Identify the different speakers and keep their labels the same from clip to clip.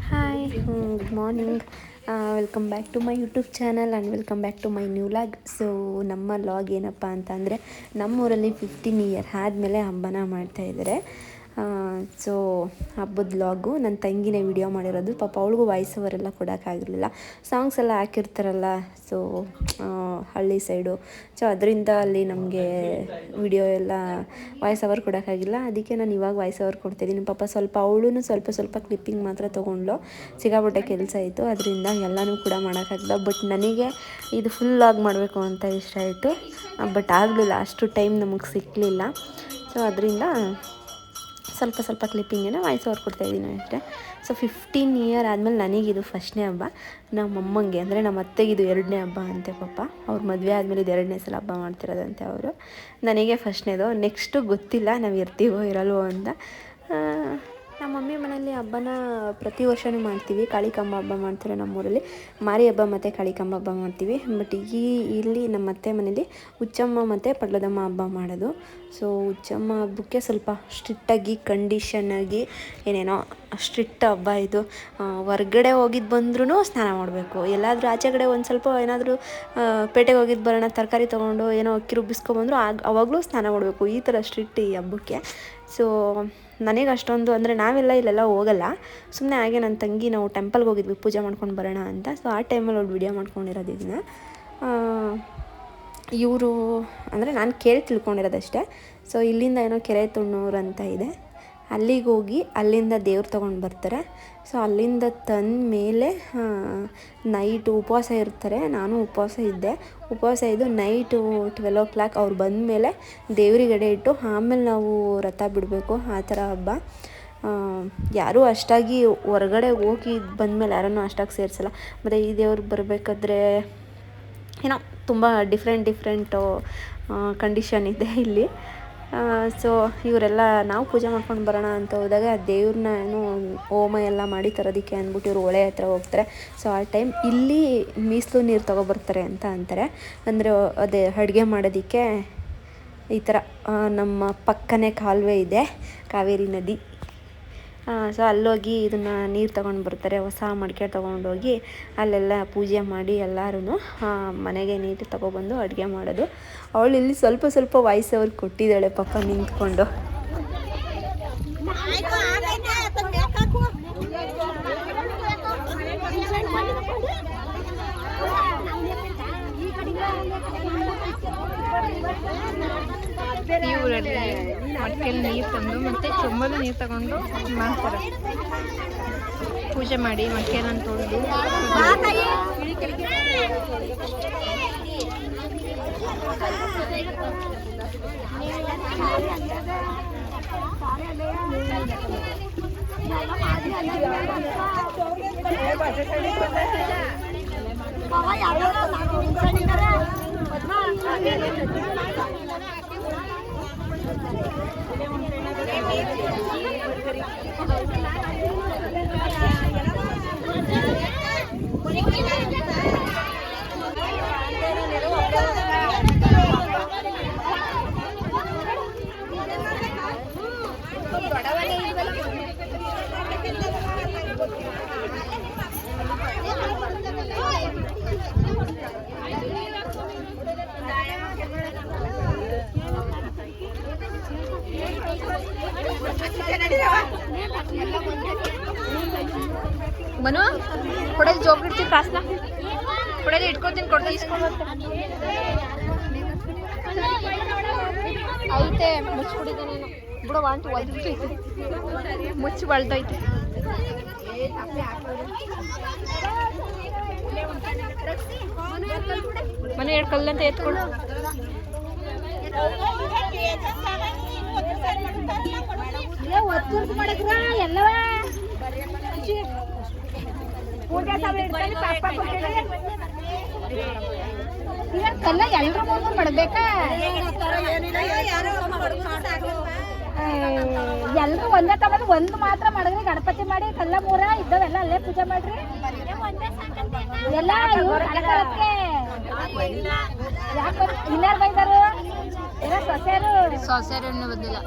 Speaker 1: Hi, good morning. Welcome back to my YouTube channel and welcome back to my new vlog. So ನಮ್ಮ vlog ಏನಪ್ಪ ಅಂತಂದರೆ, ನಮ್ಮೂರಲ್ಲಿ 15 year ಆದಮೇಲೆ ಹಬ್ಬನ ಮಾಡ್ತಾಯಿದ್ದಾರೆ. ಸೊ ಹಬ್ಬದ ಲಾಗು ನನ್ನ ತಂಗಿನೇ ವಿಡಿಯೋ ಮಾಡಿರೋದು. ಪಾಪ ಅವಳಿಗೂ ವಾಯ್ಸ್ ಓವರೆಲ್ಲ ಕೊಡೋಕ್ಕಾಗಿರಲಿಲ್ಲ. ಸಾಂಗ್ಸ್ ಎಲ್ಲ ಹಾಕಿರ್ತಾರಲ್ಲ, ಸೊ ಹಳ್ಳಿ ಸೈಡು, ಸೊ ಅದರಿಂದ ಅಲ್ಲಿ ನಮಗೆ ವಿಡಿಯೋ ಎಲ್ಲ ವಾಯ್ಸ್ ಓವರ್ ಕೊಡೋಕ್ಕಾಗಿಲ್ಲ. ಅದಕ್ಕೆ ನಾನು ಇವಾಗ ವಾಯ್ಸ್ ಓವರ್ ಕೊಡ್ತಾಯಿದ್ದೀನಿ. ಪಾಪ ಅವಳು ಸ್ವಲ್ಪ ಕ್ಲಿಪ್ಪಿಂಗ್ ಮಾತ್ರ ತೊಗೊಂಡ್ಲು. ಸಿಕ್ಕಾಪಟ್ಟೆ ಕೆಲಸ ಇತ್ತು, ಅದರಿಂದ ಎಲ್ಲನೂ ಕೂಡ ಮಾಡೋಕ್ಕಾಗಲ್ಲ. ಬಟ್ ನನಗೆ ಇದು ಫುಲ್ ಲಾಗ್ ಮಾಡಬೇಕು ಅಂತ ಇಷ್ಟ ಆಯಿತು, ಬಟ್ ಆಗಲಿಲ್ಲ, ಅಷ್ಟು ಟೈಮ್ ನಮಗೆ ಸಿಕ್ಕಲಿಲ್ಲ. ಸೊ ಅದರಿಂದ ಸ್ವಲ್ಪ ಕ್ಲಿಪ್ಪಿಂಗೇನ ವಾಯ್ಸ್ ಓವರ್ ಕೊಡ್ತಾಯಿದ್ದೀನಿ ಅಷ್ಟೇ. ಸೊ 15 ಇಯರ್ ಆದಮೇಲೆ ನನಗಿದು ಫಸ್ಟ್ನೇ ಹಬ್ಬ. ನಮ್ಮಮ್ಮಂಗೆ ಅಂದರೆ ನಮ್ಮ ಅತ್ತೆಗಿದು 2ನೇ ಹಬ್ಬ ಅಂತೆ. ಪಾಪ ಅವ್ರ ಮದುವೆ ಆದಮೇಲೆ ಇದು 2ನೇ ಸಲ ಹಬ್ಬ ಮಾಡ್ತಿರೋದಂತೆ ಅವರು. ನನಗೆ ಫಸ್ಟ್ನೇದು. ನೆಕ್ಸ್ಟು ಗೊತ್ತಿಲ್ಲ ನಾವು ಇರ್ತೀವೋ ಇರಲ್ವೋ ಅಂತ. ನಮ್ಮ ಮಮ್ಮಿ ಮನೆಯಲ್ಲಿ ಹಬ್ಬನ ಪ್ರತಿ ವರ್ಷವೂ ಮಾಡ್ತೀವಿ. ಕಾಳಿಕಾಂಬ ಹಬ್ಬ ಮಾಡ್ತಾರೆ ನಮ್ಮೂರಲ್ಲಿ. ಮಾರಿ ಹಬ್ಬ ಮತ್ತು ಕಾಳಿಕಾಂಬ ಹಬ್ಬ ಮಾಡ್ತೀವಿ. ಬಟ್ ಇಲ್ಲಿ ನಮ್ಮ ಅತ್ತೆ ಮನೇಲಿ ಹುಚ್ಚಮ್ಮ ಮತ್ತು ಪಡ್ಲದಮ್ಮ ಹಬ್ಬ ಮಾಡೋದು. ಸೊ ಹುಚ್ಚಮ್ಮ ಹಬ್ಬಕ್ಕೆ ಸ್ವಲ್ಪ ಸ್ಟ್ರಿಕ್ಟಾಗಿ ಕಂಡೀಷನ್ನಾಗಿ ಏನೇನೋ ಸ್ಟ್ರಿಕ್ಟ್ ಹಬ್ಬ ಇದು. ಹೊರ್ಗಡೆ ಹೋಗಿದ್ದು ಬಂದ್ರೂ ಸ್ನಾನ ಮಾಡಬೇಕು. ಎಲ್ಲಾದರೂ ಆಚೆ ಕಡೆ ಒಂದು ಸ್ವಲ್ಪ ಏನಾದರೂ ಪೇಟೆಗೆ ಹೋಗಿದ್ದು ಬರೋಣ, ತರಕಾರಿ ತೊಗೊಂಡು ಏನೋ ಅಕ್ಕಿ ರುಬ್ಬಿಸ್ಕೊಬಂದ್ರು ಅವಾಗಲೂ ಸ್ನಾನ ಮಾಡಬೇಕು. ಈ ಥರ ಸ್ಟ್ರಿಕ್ಟ್ ಈ ಹಬ್ಬಕ್ಕೆ. ಸೊ ನನಗೆ ಅಷ್ಟೊಂದು ಅಂದರೆ ನಾವೆಲ್ಲ ಇಲ್ಲೆಲ್ಲ ಹೋಗಲ್ಲ. ಸುಮ್ಮನೆ ಹಾಗೆ ನನ್ನ ತಂಗಿ ನಾವು ಟೆಂಪಲ್ಗೆ ಹೋಗಿದ್ವಿ ಪೂಜೆ ಮಾಡ್ಕೊಂಡು ಬರೋಣ ಅಂತ. ಸೊ ಆ ಟೈಮಲ್ಲಿ ಅವ್ಳು ವಿಡಿಯೋ ಮಾಡ್ಕೊಂಡಿರೋದು ಇದನ್ನ. ಇವರು ಅಂದರೆ ನಾನು ಕೇಳಿ ತಿಳ್ಕೊಂಡಿರೋದಷ್ಟೇ. ಸೊ ಇಲ್ಲಿಂದ ಏನೋ ಕೆರೆ ತುಣ್ಣೂರು ಅಂತ ಇದೆ, ಅಲ್ಲಿಗೆ ಹೋಗಿ ಅಲ್ಲಿಂದ ದೇವ್ರು ತೊಗೊಂಡು ಬರ್ತಾರೆ. ಸೊ ಅಲ್ಲಿಂದ ತಂದ ಮೇಲೆ ನೈಟು ಉಪವಾಸ ಇರ್ತಾರೆ. ನಾನು ಉಪವಾಸ ಇದ್ದೆ. ಉಪವಾಸ ಇದ್ದು ನೈಟು 12 o'clock ಅವ್ರು ಬಂದಮೇಲೆ ದೇವ್ರಿಗೆ ಎಡೆ ಇಟ್ಟು ಆಮೇಲೆ ನಾವು ರಥ ಬಿಡಬೇಕು. ಆ ಥರ ಹಬ್ಬ. ಯಾರೂ ಅಷ್ಟಾಗಿ ಹೊರಗಡೆ ಹೋಗಿ ಬಂದಮೇಲೆ ಯಾರನ್ನೂ ಅಷ್ಟಾಗಿ ಸೇರಿಸಲ್ಲ. ಮತ್ತು ಈ ದೇವ್ರಿಗೆ ಬರಬೇಕಾದ್ರೆ ಏನೋ ತುಂಬ ಡಿಫ್ರೆಂಟು ಕಂಡೀಷನ್ ಇದೆ ಇಲ್ಲಿ. ಸೊ ಇವರೆಲ್ಲ ನಾವು ಪೂಜೆ ಮಾಡ್ಕೊಂಡು ಬರೋಣ ಅಂತ ಹೋದಾಗ ದೇವ್ರನ್ನ ಏನೋ ಹೋಮ ಎಲ್ಲ ಮಾಡಿ ತರೋದಕ್ಕೆ ಅಂದ್ಬಿಟ್ಟು ಇವರು ಹೊಳೆ ಹತ್ರ ಹೋಗ್ತಾರೆ. ಸೊ ಆ ಟೈಮ್ ಇಲ್ಲಿ ಮೀಸಲು ನೀರು ತೊಗೊಬರ್ತಾರೆ ಅಂತ ಅಂತಾರೆ. ಅಂದರೆ ಅದೇ ಅಡುಗೆ ಮಾಡೋದಕ್ಕೆ ಈ ಥರ ನಮ್ಮ ಪಕ್ಕನೇ ಕಾಲುವೆ ಇದೆ, ಕಾವೇರಿ ನದಿ. ಸೊ ಅಲ್ಲೋಗಿ ಇದನ್ನು ನೀರು ತೊಗೊಂಡು ಬರ್ತಾರೆ. ಹೊಸ ಮಡಿಕೆ ತೊಗೊಂಡೋಗಿ ಅಲ್ಲೆಲ್ಲ ಪೂಜೆ ಮಾಡಿ ಎಲ್ಲರೂ ಮನೆಗೆ ನೀರು ತೊಗೊಬಂದು ಅಡುಗೆ ಮಾಡೋದು. ಅವಳು ಇಲ್ಲಿ ಸ್ವಲ್ಪ ವಾಯ್ಸ್ ಅವ್ರಿಗೆ ಕೊಟ್ಟಿದ್ದಾಳೆ ಪಾಪ ನಿಂತ್ಕೊಂಡು.
Speaker 2: ಈ ಊರಲ್ಲಿ ಮಡಿಕೆಯಲ್ಲಿ ನೀರು ತಂದು ಮತ್ತು ಚೊಂಬಲು ನೀರು ತಗೊಂಡು ಮಾಡ್ತಾರೆ. ಪೂಜೆ ಮಾಡಿ ಮಡಿಕೆನ ತೊಳೆದು ಬನು ಕೊಡೋದು ಜೋಗಿಡ್ತೀನಿ ಕಾಸನ್ನ ಕೊಡೋದು ಇಟ್ಕೊತೀನಿ, ಕೊಡ್ತಾ ಇಸ್ಕೊಂಡು ಐತೆ ಮುಚ್ಚಿಬಿಡಿದೆ ನೀನು ಬಿಡೋ ವಾಂಟು ಒಲ್ದೈತೆ, ಮುಚ್ಚಿ ಬಳ್ದೈತೆ. ಮನೆ 2 ಕಲ್ಲಂತ ಎತ್ಕೊಡು.
Speaker 3: ಕಲ್ಲ ಎಲ್ರ ಮುಂದೆ ಮಾಡಬೇಕಾ? ಎಲ್ರು ಒಂದೇ ತಗೊಂಡು ಒಂದು ಮಾತ್ರ ಮಾಡಿದ್ರಿ. ಗಣಪತಿ ಮಾಡಿ ಕಲ್ಲ ಮೂರ ಇದ್ದವೆಲ್ಲ ಅಲ್ಲೇ ಪೂಜೆ ಮಾಡ್ರಿ. ಎಲ್ಲ ಇವ್ರು ಕಣಕ್ಕೆ ಯಾಕೆ ಇನ್ನಾರು ಬೈದಾರು? ಎಲ್ಲ ಸೊಸೆರು ಬಂದಿಲ್ಲ.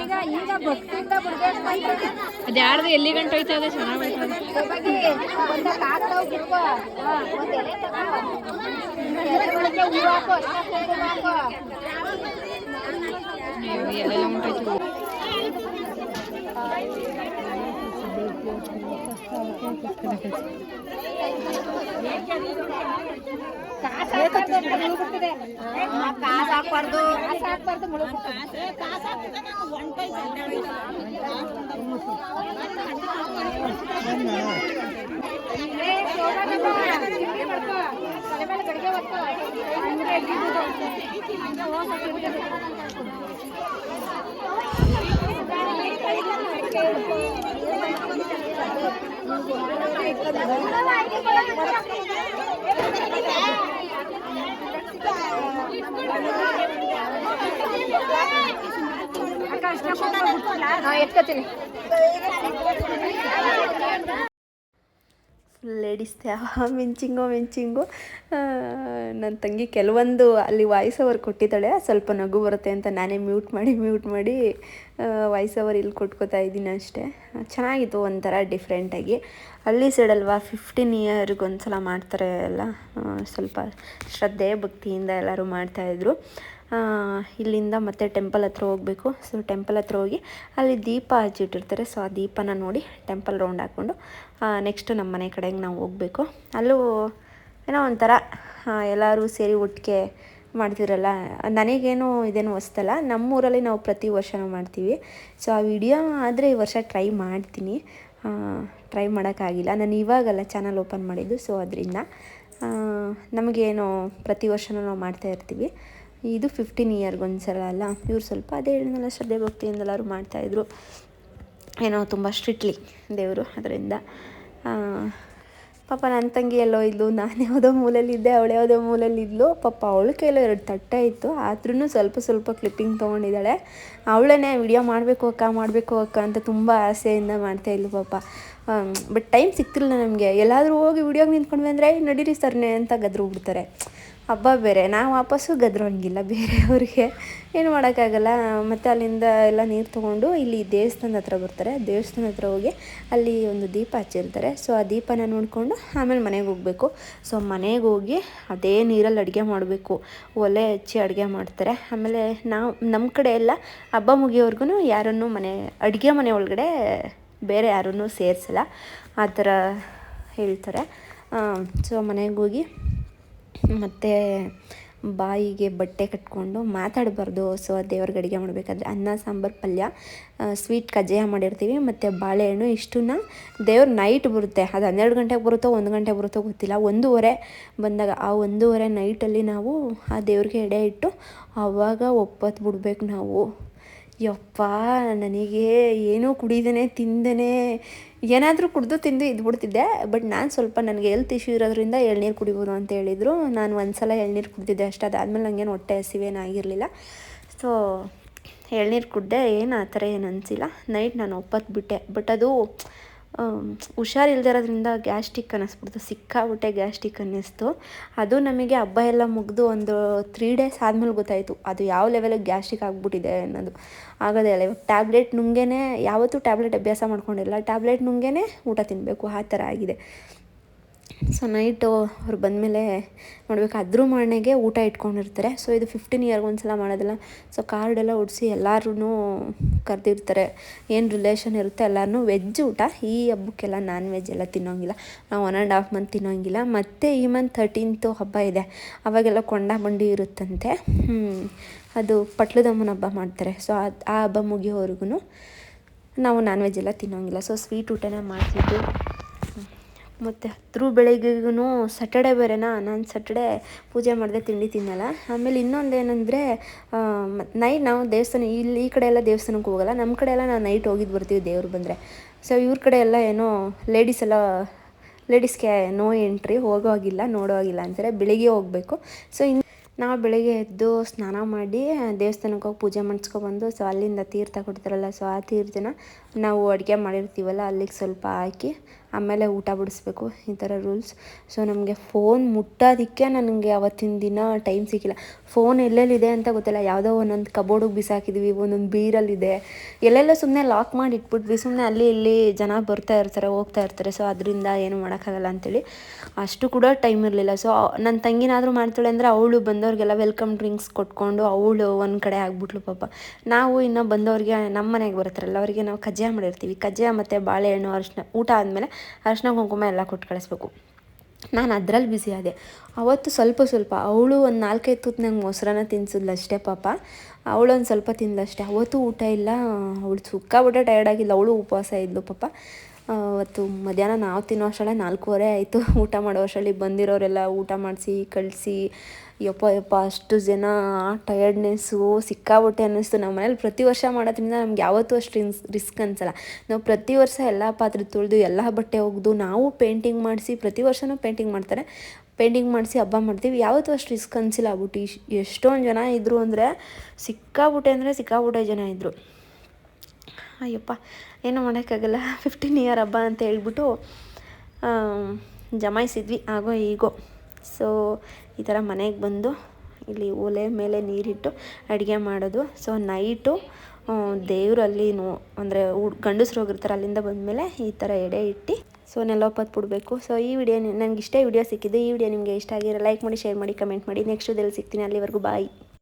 Speaker 3: ಈಗ ಈಗ ಭಕ್ತಿಯಿಂದ ಬಿಡ್ಬೇಕು
Speaker 2: ಅದು ಯಾರ್ದು ಎಲ್ಲಿ ಗಂಟು ಹೋಯ್ತಾ ಇದೆ ಚೆನ್ನಾಗಿ
Speaker 3: ಒಂದು ಕಾಕಡವು ಬಿಡ್ಕೋ ಒಂದು ಎಲೆ ತಗೋ ಎಲೆಗಳಿಗೆ ಹೂ ಹಾಕು ಅಷ್ಟೇ ಹಾಕು
Speaker 2: ಎಲ್ಲೆಲ್ಲ ಉಂಟಾಯ್ತು
Speaker 3: ಕಾಸು ಹಾಕ್ಬಾರ್ದು ಮುಳುಗು
Speaker 2: ಎತ್ಕೊತೀನಿ
Speaker 1: ಲೇಡೀಸ್ ಮಿಂಚಿಂಗು ನನ್ನ ತಂಗಿ ಕೆಲವೊಂದು ಅಲ್ಲಿ ವಾಯ್ಸ್ ಓವರ್ ಕೊಟ್ಟಿದ್ದಾಳೆ, ಸ್ವಲ್ಪ ನಗು ಬರುತ್ತೆ ಅಂತ ನಾನೇ ಮ್ಯೂಟ್ ಮಾಡಿ ವಾಯ್ಸ್ ಓವರ್ ಇಲ್ಲಿ ಕೊಟ್ಕೋತಾ ಇದ್ದೀನಿ ಅಷ್ಟೇ. ಚೆನ್ನಾಗಿತ್ತು, ಒಂಥರ ಡಿಫ್ರೆಂಟಾಗಿ. ಹಳ್ಳಿ ಸೈಡಲ್ವಾ 15 ಇಯರ್ಗೆ ಒಂದ್ಸಲ ಮಾಡ್ತಾರೆ ಎಲ್ಲ, ಸ್ವಲ್ಪ ಶ್ರದ್ಧೆ ಭಕ್ತಿಯಿಂದ ಎಲ್ಲರೂ ಮಾಡ್ತಾಯಿದ್ರು. ಇಲ್ಲಿಂದ ಮತ್ತೆ ಟೆಂಪಲ್ ಹತ್ರ ಹೋಗಬೇಕು. ಸೊ ಟೆಂಪಲ್ ಹತ್ರ ಹೋಗಿ ಅಲ್ಲಿ ದೀಪ ಹಚ್ಚಿಟ್ಟಿರ್ತಾರೆ. ಸೊ ಆ ದೀಪನ ನೋಡಿ ಟೆಂಪಲ್ ರೌಂಡ್ ಹಾಕ್ಕೊಂಡು ನೆಕ್ಸ್ಟು ನಮ್ಮ ಮನೆ ಕಡೆಗೆ ನಾವು ಹೋಗಬೇಕು. ಅಲ್ಲೂ ಏನೋ ಒಂಥರ ಎಲ್ಲರೂ ಸೇರಿ ಒಟ್ಟಿಗೆ ಮಾಡ್ತಿರಲ್ಲ, ನನಗೇನು ಇದೇನು ಹೊಸ್ತಲ್ಲ. ನಮ್ಮೂರಲ್ಲಿ ನಾವು ಪ್ರತಿ ವರ್ಷವೂ ಮಾಡ್ತೀವಿ. ಸೊ ಆ ವಿಡಿಯೋ ಆದರೆ ಈ ವರ್ಷ ಟ್ರೈ ಮಾಡ್ತೀನಿ. ಟ್ರೈ ಮಾಡೋಕ್ಕಾಗಿಲ್ಲ, ನಾನು ಇವಾಗಲ್ಲ ಚಾನಲ್ ಓಪನ್ ಮಾಡಿದ್ದು. ಸೊ ಅದರಿಂದ ನಮಗೇನು ಪ್ರತಿ ವರ್ಷವೂ ನಾವು ಮಾಡ್ತಾಯಿರ್ತೀವಿ. ಇದು 15 ಇಯರ್ಗೆ ಒಂದ್ಸಲ ಅಲ್ಲ. ಇವ್ರು ಸ್ವಲ್ಪ ಅದೇ ಹೇಳಿದ್ನಲ್ಲ, ಶ್ರದ್ಧೆ ಭಕ್ತಿಯಿಂದ ಎಲ್ಲರೂ ಮಾಡ್ತಾಯಿದ್ರು. ಏನೋ ತುಂಬ ಸ್ಟ್ರಿಕ್ಟ್ಲಿ ದೇವರು. ಅದರಿಂದ ಪಾಪ ನನ್ನ ತಂಗಿ ಎಲ್ಲೋ ಇದ್ಲು, ನಾನು ಯಾವುದೋ ಮೂಲೆಯಲ್ಲಿದ್ದೆ, ಅವಳು ಯಾವುದೋ ಮೂಲೆಯಲ್ಲಿದ್ಲು. ಪಾಪ ಅವಳ ಕೈಲೋ 2 ತಟ್ಟೆ ಇತ್ತು, ಆದ್ರೂ ಸ್ವಲ್ಪ ಕ್ಲಿಪ್ಪಿಂಗ್ ತೊಗೊಂಡಿದ್ದಾಳೆ. ಅವಳೇ ವಿಡಿಯೋ ಮಾಡಬೇಕು ಅಕ್ಕ ಅಂತ ತುಂಬ ಆಸೆಯಿಂದ ಮಾಡ್ತಾಯಿದ್ಲು ಪಾಪ. ಬಟ್ ಟೈಮ್ ಸಿಗ್ತಿಲ್ಲ ನಮಗೆ. ಎಲ್ಲಾದರೂ ಹೋಗಿ ವಿಡಿಯೋಗೆ ನಿಂತ್ಕೊಂಡ್ವಿ ಅಂದರೆ ನಡೀರಿ ಸರ್ನೆ ಅಂತ ಗದ್ರು ಬಿಡ್ತಾರೆ. ಹಬ್ಬ ಬೇರೆ, ನಾವು ವಾಪಸ್ಸು ಗದ್ರೋಂಗಿಲ್ಲ ಬೇರೆಯವ್ರಿಗೆ, ಏನು ಮಾಡೋಕ್ಕಾಗಲ್ಲ. ಮತ್ತು ಅಲ್ಲಿಂದ ಎಲ್ಲ ನೀರು ತೊಗೊಂಡು ಇಲ್ಲಿ ದೇವಸ್ಥಾನದ ಹತ್ರ ಬರ್ತಾರೆ. ದೇವಸ್ಥಾನದ ಹತ್ರ ಹೋಗಿ ಅಲ್ಲಿ ಒಂದು ದೀಪ ಹಚ್ಚಿರ್ತಾರೆ. ಸೊ ಆ ದೀಪನ ನೋಡಿಕೊಂಡು ಆಮೇಲೆ ಮನೆಗೆ ಹೋಗಬೇಕು. ಸೊ ಮನೆಗೆ ಹೋಗಿ ಅದೇ ನೀರಲ್ಲಿ ಅಡುಗೆ ಮಾಡಬೇಕು, ಒಲೆ ಹಚ್ಚಿ ಅಡುಗೆ ಮಾಡ್ತಾರೆ. ಆಮೇಲೆ ನಮ್ಮ ಕಡೆ ಎಲ್ಲ ಹಬ್ಬ ಮುಗಿಯೋವರೆಗೂ ಯಾರನ್ನೂ ಅಡುಗೆ ಮನೆ ಒಳಗಡೆ ಬೇರೆ ಯಾರನ್ನೂ ಸೇರಿಸಲ್ಲ, ಆ ಥರ ಹೇಳ್ತಾರೆ. ಸೊ ಮನೆಗೆ ಹೋಗಿ ಮತ್ತು ಬಾಯಿಗೆ ಬಟ್ಟೆ ಕಟ್ಕೊಂಡು ಮಾತಾಡಬಾರ್ದು. ಸೊ ದೇವ್ರಿಗೆ ಅಡುಗೆ ಮಾಡಬೇಕಾದ್ರೆ ಅನ್ನ ಸಾಂಬಾರು ಪಲ್ಯ ಸ್ವೀಟ್ ಕಜ್ಜಾಯ ಮಾಡಿರ್ತೀವಿ ಮತ್ತು ಬಾಳೆಹಣ್ಣು ಇಷ್ಟನ್ನ ದೇವ್ರು ನೈಟ್ ಬರುತ್ತೆ. ಅದು 12 ಗಂಟೆಗೆ ಬರುತ್ತೋ 1 ಗಂಟೆಗೆ ಬರುತ್ತೋ ಗೊತ್ತಿಲ್ಲ, 1:30 ಬಂದಾಗ ಆ 1:30 ನೈಟಲ್ಲಿ ನಾವು ಆ ದೇವ್ರಿಗೆ ಎಡೆ ಇಟ್ಟು ಆವಾಗ ಒಪ್ಪತ್ತು ಬಿಡ್ಬೇಕು ನಾವು. ಯಪ್ಪ, ನನಗೆ ಏನೂ ಕುಡಿದೇ ತಿಂದೇ ಏನಾದರೂ ಕುಡಿದು ತಿಂದು ಇದ್ಬಿಡ್ತಿದ್ದೆ. ಬಟ್ ನಾನು ಸ್ವಲ್ಪ ನನಗೆ ಹೆಲ್ತ್ ಇಶ್ಯೂ ಇರೋದ್ರಿಂದ ಎಳ್ನೀರು ಕುಡಿಬೋದು ಅಂತ ಹೇಳಿದರು. ನಾನು ಒಂದು ಸಲ ಎಳ್ನೀರು ಕುಡಿದಿದ್ದೆ ಅಷ್ಟೇ. ಅದಾದಮೇಲೆ ನನಗೇನು ಹೊಟ್ಟೆ ಹಸಿವೇನೂ ಆಗಿರಲಿಲ್ಲ. ಸೊ ಎಳ್ನೀರು ಕುಡಿದೆ, ಏನು ಆ ಥರ ಏನು ಅನಿಸಿಲ್ಲ. ನೈಟ್ ನಾನು ಒಪ್ಪತ್ತು ಬಿಟ್ಟೆ. ಬಟ್ ಅದು ಹುಷಾರಿಲ್ದಿರೋದ್ರಿಂದ ಗ್ಯಾಸ್ಟ್ರಿಕ್ ಅನ್ನಿಸ್ಬಿಡ್ತು, ಸಿಕ್ಕಾಬಿಟ್ಟೆ ಗ್ಯಾಸ್ಟ್ರಿಕ್ ಅನ್ನಿಸ್ತು. ಅದು ನಮಗೆ ಹಬ್ಬ ಎಲ್ಲ ಮುಗಿದು ಒಂದು 3 ಡೇಸ್ ಆದಮೇಲೆ ಗೊತ್ತಾಯಿತು ಅದು ಯಾವ ಲೆವೆಲಿಗೆ ಗ್ಯಾಸ್ಟ್ರಿಕ್ ಆಗಿಬಿಟ್ಟಿದೆ ಅನ್ನೋದು. ಆಗೋದೇ ಇಲ್ಲ. ಇವಾಗ ಟ್ಯಾಬ್ಲೆಟ್ ನುಂಗೇ, ಯಾವತ್ತೂ ಟ್ಯಾಬ್ಲೆಟ್ ಅಭ್ಯಾಸ ಮಾಡ್ಕೊಂಡಿಲ್ಲ, ಟ್ಯಾಬ್ಲೆಟ್ ನುಂಗೇ ಊಟ ತಿನ್ನಬೇಕು, ಆ ಥರ ಆಗಿದೆ. ಸೊ ನೈಟು ಅವ್ರು ಬಂದಮೇಲೆ ನೋಡ್ಬೇಕು, ಅದ್ರ ಮನೆಗೆ ಊಟ ಇಟ್ಕೊಂಡಿರ್ತಾರೆ. ಸೊ ಇದು 15 ಇಯರ್ಗೆ ಒಂದ್ಸಲ ಮಾಡೋದಿಲ್ಲ. ಸೊ ಕಾರ್ಡೆಲ್ಲ ಹೊಡ್ಸಿ ಎಲ್ಲರೂ ಕರೆದಿರ್ತಾರೆ, ಏನು ರಿಲೇಷನ್ ಇರುತ್ತೆ ಎಲ್ಲರೂ. ವೆಜ್ ಊಟ, ಈ ಹಬ್ಬಕ್ಕೆಲ್ಲ ನಾನ್ ವೆಜ್ ಎಲ್ಲ ತಿನ್ನೋಂಗಿಲ್ಲ. ನಾವು 1.5 ಮಂತ್ ತಿನ್ನೋಂಗಿಲ್ಲ. ಮತ್ತು ಈ ಮಂತ್ 13th ಹಬ್ಬ ಇದೆ, ಅವಾಗೆಲ್ಲ ಕೊಂಡ ಬಂಡಿ ಇರುತ್ತಂತೆ. ಅದು ಪಟ್ಲದಮ್ಮನ ಹಬ್ಬ ಮಾಡ್ತಾರೆ. ಸೊ ಆ ಹಬ್ಬ ಮುಗಿಯೋವರೆಗೂ ನಾವು ನಾನ್ ವೆಜ್ ಎಲ್ಲ ತಿನ್ನೋಂಗಿಲ್ಲ. ಸೊ ಸ್ವೀಟ್ ಊಟನೇ ಮಾಡ್ತಿದ್ದು. ಮತ್ತು ಅದ್ರ ಬೆಳಗ್ಗೆಗೂ ಸ್ಯಾಟರ್ಡೆ ಬೇರೆನಾ, ನಾನು ಸ್ಯಾಟರ್ಡೆ ಪೂಜೆ ಮಾಡಿದೆ, ತಿಂಡಿ ತಿನ್ನಲ್ಲ. ಆಮೇಲೆ ಇನ್ನೊಂದು ಏನಂದರೆ, ನೈಟ್ ನಾವು ದೇವಸ್ಥಾನ ಈ ಕಡೆ ಎಲ್ಲ ದೇವಸ್ಥಾನಕ್ಕೆ ಹೋಗಲ್ಲ. ನಮ್ಮ ಕಡೆ ಎಲ್ಲ ನಾವು ನೈಟ್ ಹೋಗಿದ್ದು ಬರ್ತೀವಿ ದೇವ್ರು ಬಂದರೆ. ಸೊ ಇವ್ರ ಕಡೆ ಎಲ್ಲ ಏನೋ ಲೇಡೀಸ್ಗೆ ನೋ ಎಂಟ್ರಿ, ಹೋಗೋವಾಗಿಲ್ಲ, ನೋಡೋವಾಗಿಲ್ಲ ಅಂತಾರೆ. ಬೆಳಿಗ್ಗೆ ಹೋಗಬೇಕು. ಸೊ ನಾವು ಬೆಳಗ್ಗೆ ಎದ್ದು ಸ್ನಾನ ಮಾಡಿ ದೇವಸ್ಥಾನಕ್ಕೆ ಹೋಗಿ ಪೂಜೆ ಮಾಡಿಸ್ಕೊಬಂದು, ಸೊ ಅಲ್ಲಿಂದ ತೀರ್ಥ ಕೊಡ್ತಾರಲ್ಲ, ಸೊ ಆ ತೀರ್ಥನ ನಾವು ಅಡುಗೆ ಮಾಡಿರ್ತೀವಲ್ಲ ಅಲ್ಲಿಗೆ ಸ್ವಲ್ಪ ಹಾಕಿ ಆಮೇಲೆ ಊಟ ಬಡಿಸ್ಬೇಕು. ಈ ಥರ ರೂಲ್ಸ್. ಸೊ ನಮಗೆ ಫೋನ್ ಮುಟ್ಟೋದಕ್ಕೆ ನನಗೆ ಅವತ್ತಿನ ದಿನ ಟೈಮ್ ಸಿಕ್ಕಿಲ್ಲ. ಫೋನ್ ಎಲ್ಲೆಲ್ಲಿದೆ ಅಂತ ಗೊತ್ತಿಲ್ಲ. ಯಾವುದೋ ಒಂದೊಂದು ಕಬೋರ್ಡಿಗೆ ಬಿಸಾಕಿದ್ವಿ, ಒಂದೊಂದು ಬೀರಲ್ಲಿದೆ, ಎಲ್ಲೆಲ್ಲ ಸುಮ್ಮನೆ ಲಾಕ್ ಮಾಡಿ ಇಟ್ಬಿಟ್ವಿ. ಸುಮ್ಮನೆ ಅಲ್ಲಿ ಇಲ್ಲಿ ಜನ ಬರ್ತಾ ಇರ್ತಾರೆ, ಹೋಗ್ತಾ ಇರ್ತಾರೆ. ಸೊ ಅದರಿಂದ ಏನು ಮಾಡೋಕ್ಕಾಗಲ್ಲ ಅಂಥೇಳಿ ಅಷ್ಟು ಕೂಡ ಟೈಮ್ ಇರಲಿಲ್ಲ. ಸೊ ನನ್ನ ತಂಗಿನಾದರೂ ಮಾಡ್ತಾಳೆ ಅಂದರೆ ಅವಳು ಬಂದವ್ರಿಗೆಲ್ಲ ವೆಲ್ಕಮ್ ಡ್ರಿಂಕ್ಸ್ ಕೊಟ್ಕೊಂಡು ಅವಳು ಒಂದು ಕಡೆ ಆಗ್ಬಿಟ್ಲು ಪಾಪ. ನಾವು ಇನ್ನೂ ಬಂದವ್ರಿಗೆ ನಮ್ಮ ಮನೆಗೆ ಬರ್ತಾರಲ್ಲ ಅವರಿಗೆ ನಾವು ಕಜ್ಜಾಯ ಮಾಡಿರ್ತೀವಿ. ಕಜ್ಜಾಯ ಮತ್ತು ಬಾಳೆಹಣ್ಣು, ಅರಿಶಿನ, ಊಟ ಆದಮೇಲೆ ಅರಿಶಿನ ಕುಂಕುಮ ಎಲ್ಲ ಕೊಟ್ಟು ಕಳಿಸ್ಬೇಕು. ನಾನು ಅದರಲ್ಲಿ ಬ್ಯುಸಿ ಆದೆ ಅವತ್ತು. ಸ್ವಲ್ಪ ಅವಳು ಒಂದು 4-5 ತುತ್ತು ನಂಗೆ ಮೊಸರನ್ನ ತಿನ್ಸಿದ್ಲು ಅಷ್ಟೇ ಪಾಪ. ಅವಳೊಂದು ಸ್ವಲ್ಪ ತಿಂದಷ್ಟೇ. ಅವತ್ತು ಊಟ ಇಲ್ಲ. ಅವಳು ಸಿಕ್ಕಾಬಿಟ್ಟೆ ಟಯರ್ಡಾಗಿಲ್ಲ, ಅವಳು ಉಪವಾಸ ಇದ್ಲು ಪಾಪ. ಅವತ್ತು ಮಧ್ಯಾಹ್ನ ನಾವು ತಿನ್ನೋ ಅಷ್ಟರಲ್ಲೇ 4:15 ಆಯಿತು. ಊಟ ಮಾಡೋ ಅಷ್ಟರಲ್ಲಿ ಬಂದಿರೋರೆಲ್ಲ ಊಟ ಮಾಡಿಸಿ ಕಳಿಸಿ, ಯಪ್ಪ ಅಷ್ಟು ಜನ, ಟಯರ್ಡ್ನೆಸ್ಸು ಸಿಕ್ಕಾಬಿಟ್ಟೆ ಅನ್ನಿಸ್ತು. ನಮ್ಮ ಮನೇಲಿ ಪ್ರತಿ ವರ್ಷ ಮಾಡೋದ್ರಿಂದ ನಮ್ಗೆ ಯಾವತ್ತೂ ಅಷ್ಟು ರಿಸ್ಕ್ ಅನಿಸಲ್ಲ. ನಾವು ಪ್ರತಿ ವರ್ಷ ಎಲ್ಲ ಪಾತ್ರೆ ತೊಳೆದು ಎಲ್ಲ ಬಟ್ಟೆ ಒಗೆದು ನಾವು ಪೇಂಟಿಂಗ್ ಮಾಡಿಸಿ, ಪ್ರತಿ ವರ್ಷವೂ ಪೇಂಟಿಂಗ್ ಮಾಡ್ತಾರೆ, ಪೇಂಟಿಂಗ್ ಮಾಡಿಸಿ ಹಬ್ಬ ಮಾಡ್ತೀವಿ. ಯಾವತ್ತೂ ಅಷ್ಟು ರಿಸ್ಕ್ ಅನಿಸಿಲ್ಲ. ಆಗ್ಬಿಟ್ಟು ಎಷ್ಟೊಂದು ಜನ ಇದ್ದರು ಅಂದರೆ ಸಿಕ್ಕಾಬಿಟ್ಟೆ ಜನ ಇದ್ದರು. ಅಯ್ಯಪ್ಪ, ಏನೂ ಮಾಡೋಕ್ಕಾಗಲ್ಲ. 15 ಇಯರ್ ಹಬ್ಬ ಅಂತ ಹೇಳ್ಬಿಟ್ಟು ಜಮಾಯಿಸಿದ್ವಿ ಆಗೋ ಈಗೋ. ಸೊ ಈ ಥರ ಮನೆಗೆ ಬಂದು ಇಲ್ಲಿ ಒಲೆ ಮೇಲೆ ನೀರಿಟ್ಟು ಅಡುಗೆ ಮಾಡೋದು. ಸೊ ನೈಟು ದೇವರಲ್ಲಿ ಅಂದರೆ ಗಂಡಸ್ರು ಹೋಗಿರ್ತಾರೆ, ಅಲ್ಲಿಂದ ಬಂದಮೇಲೆ ಈ ಥರ ಎಡೆ ಇಟ್ಟು ಸೊ ನೆಲೋಪತ್ತು ಬಿಡಬೇಕು. ಸೊ ಈ ವಿಡಿಯೋ ನನಗೆ ವಿಡಿಯೋ ಸಿಕ್ಕಿದ್ದು. ಈ ವಿಡಿಯೋ ನಿಮಗೆ ಇಷ್ಟ ಆಗಿರೋ ಲೈಕ್ ಮಾಡಿ, ಶೇರ್ ಮಾಡಿ, ಕಮೆಂಟ್ ಮಾಡಿ. ನೆಕ್ಸ್ಟ್ ವಿಡಿಯೋದಲ್ಲಿ ಸಿಗ್ತೀನಿ. ಅಲ್ಲಿವರೆಗೂ ಬಾಯ್.